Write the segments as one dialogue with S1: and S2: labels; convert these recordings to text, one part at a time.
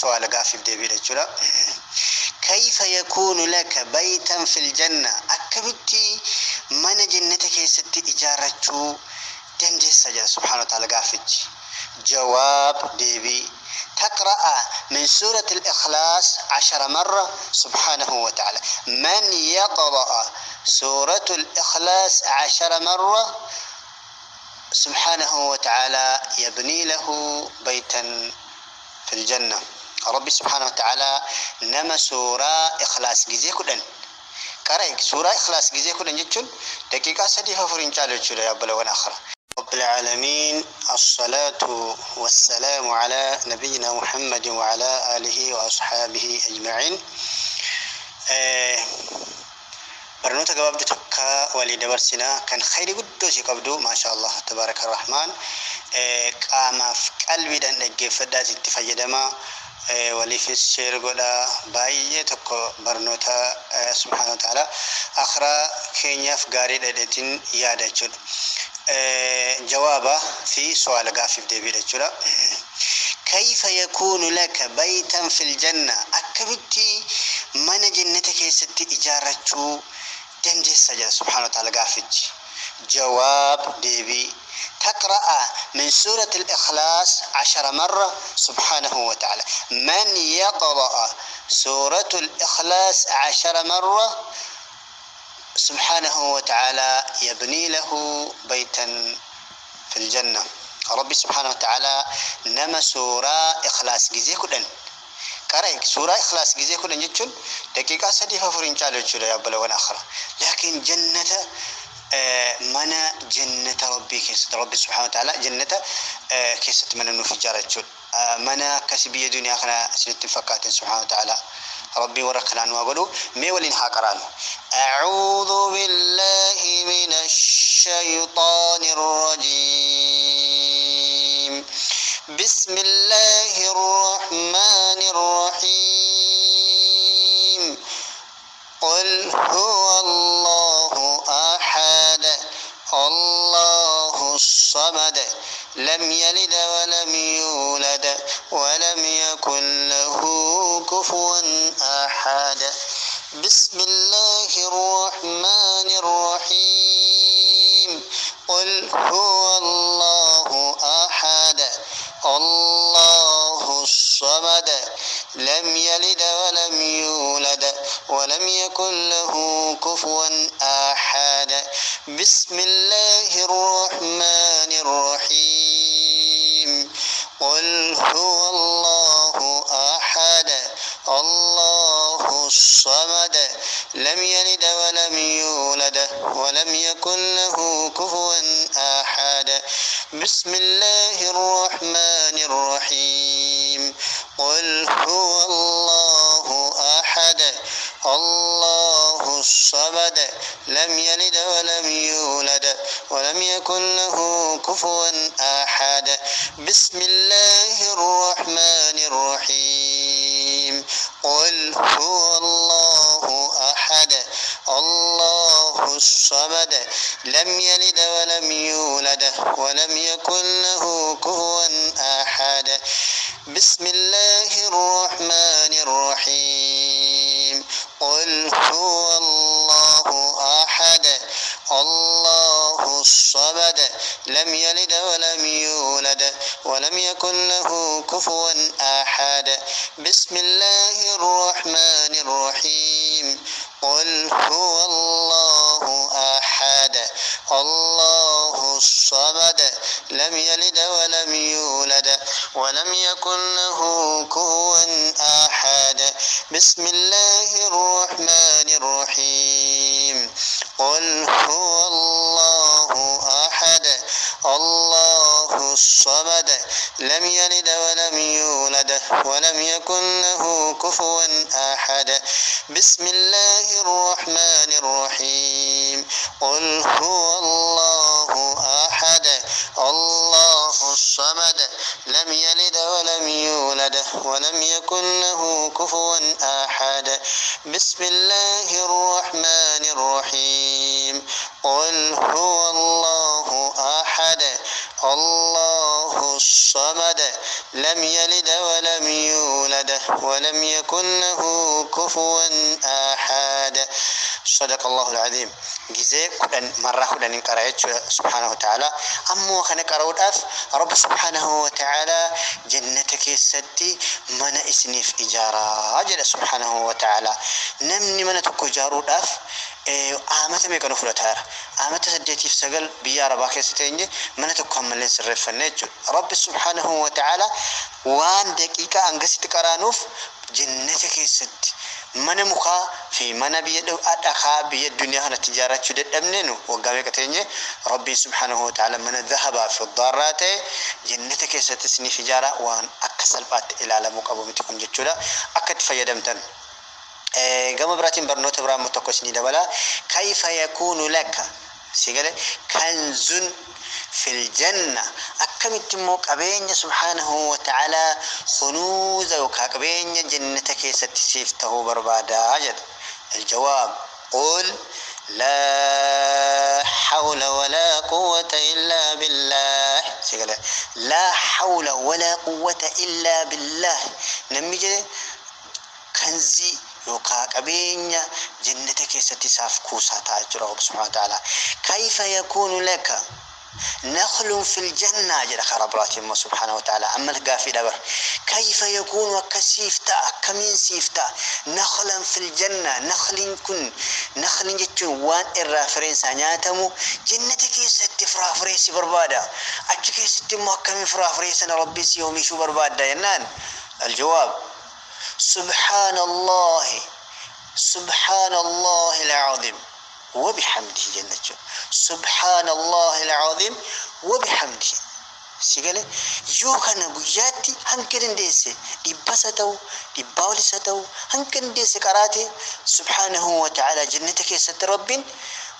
S1: سؤال قافي بدي جرا كيف يكون لك بيتا في الجنة أكبتي من جنتك ستي إجارة دنجي سجل سبحانه وتعالى قافج جواب ديبي تقرأ من سورة الإخلاص 10 مرة سبحانه وتعالى من يقرأ سورة الإخلاص 10 مرة سبحانه وتعالى يبني له بيتا في الجنة ربي سبحانه وتعالى نما سورة إخلاص جزيه كدن كاريك سورة إخلاص جزيه كدن جتشون دقيقة سديفة فرنجال جتشون يا بلا ونآخر رب العالمين الصلاة والسلام على نبينا محمد وعلى آله وأصحابه أجمعين برنوتا قبابدو تكا والي دبرسنا كان خير قدو سي قبدو ما شاء الله تبارك الرحمن قاما في قلبي دان نجي فدات اتفايدما ولي في الشير قولا باية تكو برنوتا سبحانه وتعالى أخرى كينيا في غاري دادتين يادا جد جوابه في سؤال قافي بدي جدا كيف يكون لك بيتا في الجنة أكبتي من جنتك ستي إجارة دنجي سجل سبحانه وتعالى قافج جواب ديبي تقرأ من سورة الإخلاص 10 مرة سبحانه وتعالى من يقرأ سورة الإخلاص 10 مرة سبحانه وتعالى يبني له بيتا في الجنة ربي سبحانه وتعالى نما سورة إخلاص جزيه كدن كاريك سورة إخلاص جزيه كدن جتشون دقيقة سديفة فرنجال جتشون يا بلا ونآخر لكن جنة منا جنة ربي كيست ربي سبحانه وتعالى جنة كيست من النفجار جتشون منا كسبية دنيا خنا سنت فكات سبحانه وتعالى ربي ورقنا وقولوا ميولين هاكران أعوذ بالله من الشيطان الرجيم بسم الله الرحمن الرحيم قل هو الله أحد الله الصمد لم يلد ولم يولد ولم يكن له كفوا أحد بسم الله الرحمن الرحيم قل هو الله أحد الله الصمد لم يلد ولم يولد ولم يكن له كفوا أحد بسم الله الرحمن الرحيم قل هو الله أحد الله الصمد لم يلد ولم يولد ولم يكن له كفوا أحد بسم الله الرحمن الرحيم قل هو الله أحد الله الصمد لم يلد ولم يولد ولم يكن له كفوا أحد بسم الله الرحمن الرحيم قل هو الله أحد الله الصمد لم يلد ولم يولد ولم يكن له كفوا أحد بسم الله الرحمن الرحيم قل هو الله أحد الله الصمد لم يلد ولم يولد ولم يكن له كفوا أحد بسم الله الرحمن الرحيم قل هو الله أحد الله الصمد لم يلد ولم يولد ولم يكن له كفوا أحد بسم الله الرحمن الرحيم قل هو الله أحد الله الصمد لم يلد ولم يولد ولم يكن له كفوا أحد بسم الله الرحمن الرحيم قل هو الله أحد الله الصمد لم يلد ولم يولد ولم يكن له كفوا أحد بسم الله الرحمن الرحيم قل هو الله أحد الله الصمد لم يلد ولم يولد ولم يكن له كفوا أحد. صدق الله العظيم. جزاء كدن مرة كدن إنكاريت سبحانه وتعالى. أمو خنا كارود أف رب سبحانه وتعالى جنتك الستي من إسنيف إجارة أجل سبحانه وتعالى نمني من تكو جارود أف آمت ميكانو فرتار آمت سديتي في سجل بيارة باكي ستينجي من تكو ملين سرف النجو رب سبحانه وتعالى وان دقيقة أنقصت كرانوف جنتك الستي من مخا في من بيد أدخا بيد الدنيا هنا تجارة شدت أمنينو وقامي كتيني ربي سبحانه وتعالى من الذهب في الضارات جنتك ستسني فجارة وان أكسل بات إلى لمك أبو متكون جتشولا أكد فيدمتن قام براتين برنوت برام متقسني دبلا كيف يكون لك سيقول كنز في الجنة أكملت موك أبين سبحانه وتعالى خنوز وكأبين جنتك ستسيفته بربادا أجد. الجواب قل لا حول ولا قوة إلا بالله. سيقول لا حول ولا قوة إلا بالله نمجد كنزي يوكا أبين جنتك ستساف كوسا تاجر سبحانه وتعالى. كيف يكون لك نخل في الجنة جل خربرات الله سبحانه وتعالى. أما القافي دبر كيف يكون وكسيفتا كمين سيفتا نخلا في الجنة نخل كن نخل جتون وان الرافرين سانياتمو جنتك ست فرافريس بربادا أجك ست محكم فرافريس أنا ربي سيومي شو بربادا ينان. الجواب سبحان الله سبحان الله العظيم وبحمده جنة. سبحان الله العظيم وبحمده. سيقول يوكنا بجاتي هنكرن ديسي دبستو دباولستو هنكرن ديسي كراتي سبحانه وتعالى جنتك ستربين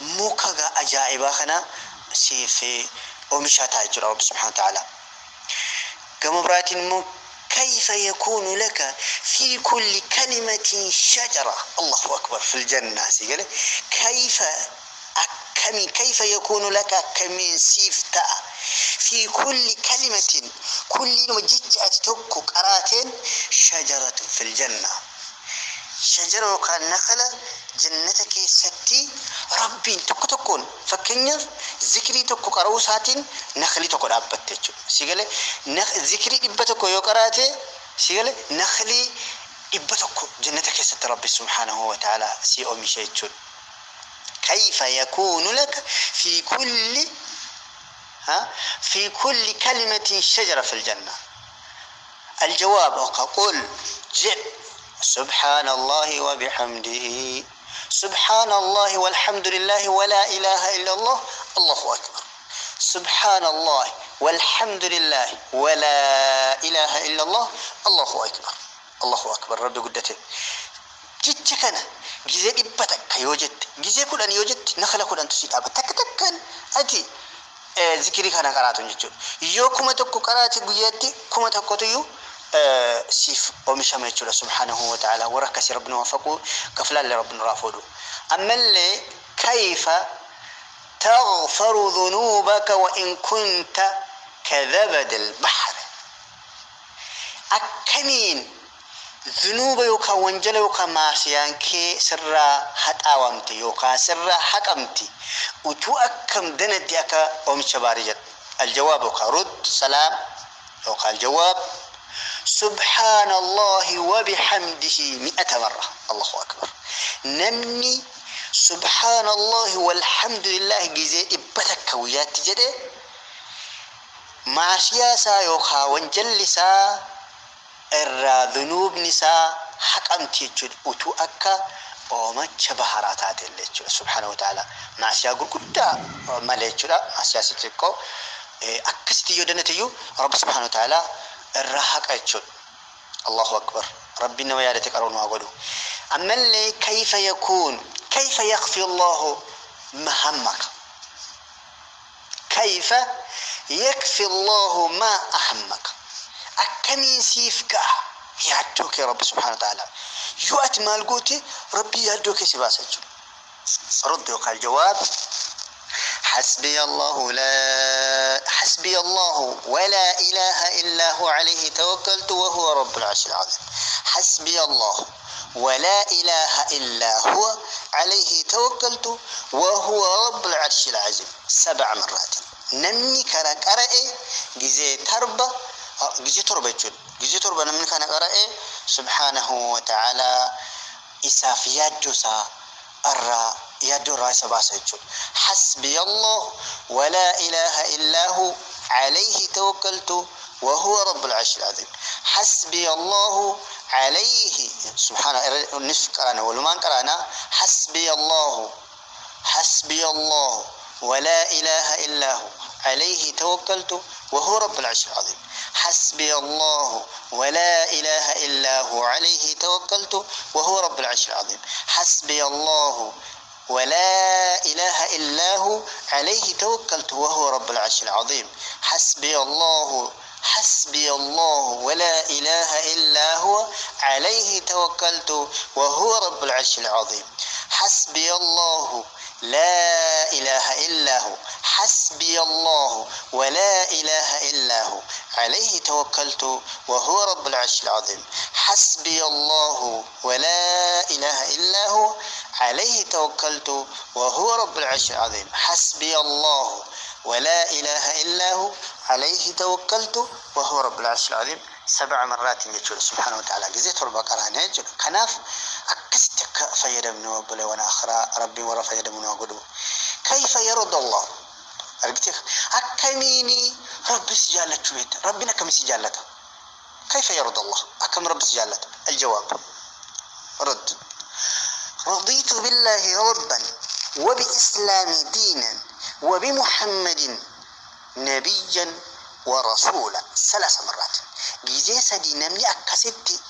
S1: موكا أجائبا خنا سيفي ومشاتا يجرى رب سبحانه وتعالى. كما براتين كيف يكون لك في كل كلمة شجرة الله أكبر في الجنة. سيقول كيف يكون لك كمن سيفتا في كل كلمة كل مجيء أتوك قراتين شجرة في الجنة. شجرة كان نخلة جنتك ستي ربي تكون فكنير ذكري تكو قروساتين نخلي تكو رابطتشو. سيقول ذكري إبتكو يقراتي سيقول نخلي إبتكو جنتك ست ربي سبحانه وتعالى سي أمي شيء. كيف يكون لك في كل كلمة شجرة في الجنة. الجواب قل جئ سبحان الله وبحمده سبحان الله والحمد لله ولا إله إلا الله الله أكبر. سبحان الله والحمد لله ولا إله إلا الله الله أكبر. الله أكبر رب قدته جيت كنا جزء إبتك يوجد جزء كلن يوجد نخلة كلن تسيد أبى تكن أتي ذكري كنا قراتون جتو يوكما تكو قراتي جيتي كما تكو تيو سيف ومشامي تشولا سبحانه وتعالى وركس ربنا وفقه كفلا لربنا رافضه. أما اللي كيف تغفر ذنوبك وإن كنت كذبد البحر. أكمين ذنوب يوكا وانجل يوكا ماسيان كي سرا حتاوامتي يوكا سرا حكمتي وتوأكم دندي أكا ومشبارجت. الجواب يوكا رد سلام يوكا الجواب سبحان الله وبحمده 100 مرة الله أكبر. نمني سبحان الله والحمد لله جزاء إبتك ويات جده مع سياسة يوكا وانجلسا الذنوب نساء حكمتي جد وتوأكا وما شبهرات اللي سبحانه وتعالى مع سياق كدا ما ليجرا مع سياستكو أكستي يدنتيو رب سبحانه وتعالى الرحق أجد. الله أكبر ربنا ويادتك أرون وأقوله. أما اللي كيف يخفي الله مهمك. كيف يكفي الله ما أهمك. أكمين سيفك يعدوك يا رب سبحانه وتعالى يؤت مال قوتي ربي يعدوك سباسك. رد وقال الجواب حسبي الله ولا إله إلا هو عليه توكلت وهو رب العرش العظيم. حسبي الله ولا إله إلا هو عليه توكلت وهو رب العرش العظيم 7 مرات. نمني كان قرأ جزي تربة نمني كان قرأ سبحانه وتعالى إسافيات جوسا الرا يدور راس باسجود. حسبي الله ولا إله إلا هو عليه توكلت وهو رب العرش العظيم. حسبي الله عليه سبحانه النصف قرانا ولمان قرانا حسبي الله ولا إله إلا هو عليه توكلت وهو رب العرش العظيم. حسبي الله ولا إله إلا هو عليه توكلت وهو رب العرش العظيم. حسبي الله ولا إله إلا هو عليه توكلت وهو رب العرش العظيم. حسبي الله ولا إله إلا هو عليه توكلت وهو رب العرش العظيم. حسبي الله لا إله إلا هو. حسبي الله ولا إله إلا هو عليه توكلت وهو رب العرش العظيم. حسبي الله ولا إله إلا هو عليه توكلت وهو رب العرش العظيم. حسبي الله ولا إله إلا هو عليه توكلت وهو رب العرش العظيم 7 مرات يجول سبحانه وتعالى. جزيت البقرة نجول كناف أكستك فيدمن وبلي وناخرا ربي ورا فيدمن وقدو. كيف يرضى الله أرجتك أكميني رب سجالته بيت ربنا كم سجالته. كيف يرضى الله أكم رب سجالته؟ الجواب رد. رضيت بالله ربا وبإسلام دينا وبمحمد نبيا ورسولا 3 مرات. جيزي سدي نمني أكستي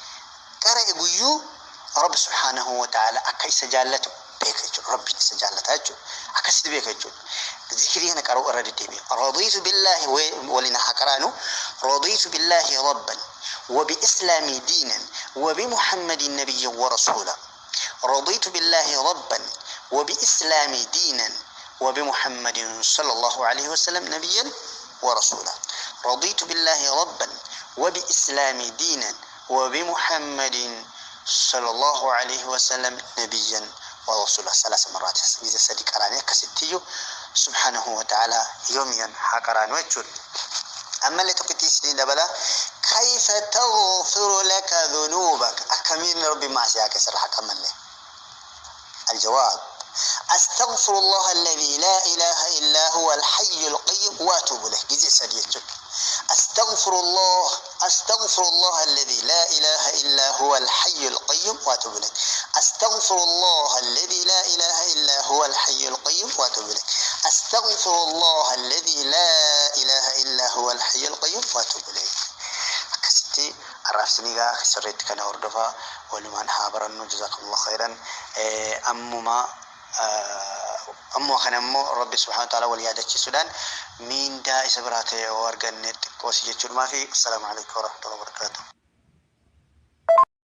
S1: قرأ قيو رب سبحانه وتعالى أكي سجالته بيكيجو ربي سجالته أكست بيكيجو. ذكري هنا قرأ أردت بي. رضيت بالله ولنا حكرانو. رضيت بالله ربا وبإسلام دينا وبمحمد نبيا ورسولا. رضيت بالله ربا وبإسلام دينا وبمحمد صلى الله عليه وسلم نبيا ورسولا. رضيت بالله ربا وبإسلام دينا وبمحمد صلى الله عليه وسلم نبيا ورسولا 3 مرات. إذا صديق أراني كستيو سبحانه وتعالى يوميا حقران وجود. أما اللي تقتيسني دبلا كيف تغفر لك ذنوبك أكمين ربي ما سياك سرح كمل له. الجواب أستغفر الله الذي لا إله إلا هو الحي القيوم وأتوب له. جزء سريع. أستغفر الله الذي لا إله إلا هو الحي القيوم وأتوب له. أستغفر الله الذي لا إله إلا هو الحي القيوم وأتوب له. أستغفر الله الذي لا إله إلا هو الحي القيوم وأتوب له. أكستي الرافسنيغا خسرت كان أردفا ولمن حابرن جزاكم الله خيرا. أمو كان ربي سبحانه وتعالى وليادة السودان من دا إسبراته وارغن نت كوسي جتشور ما في. السلام عليكم ورحمة الله وبركاته.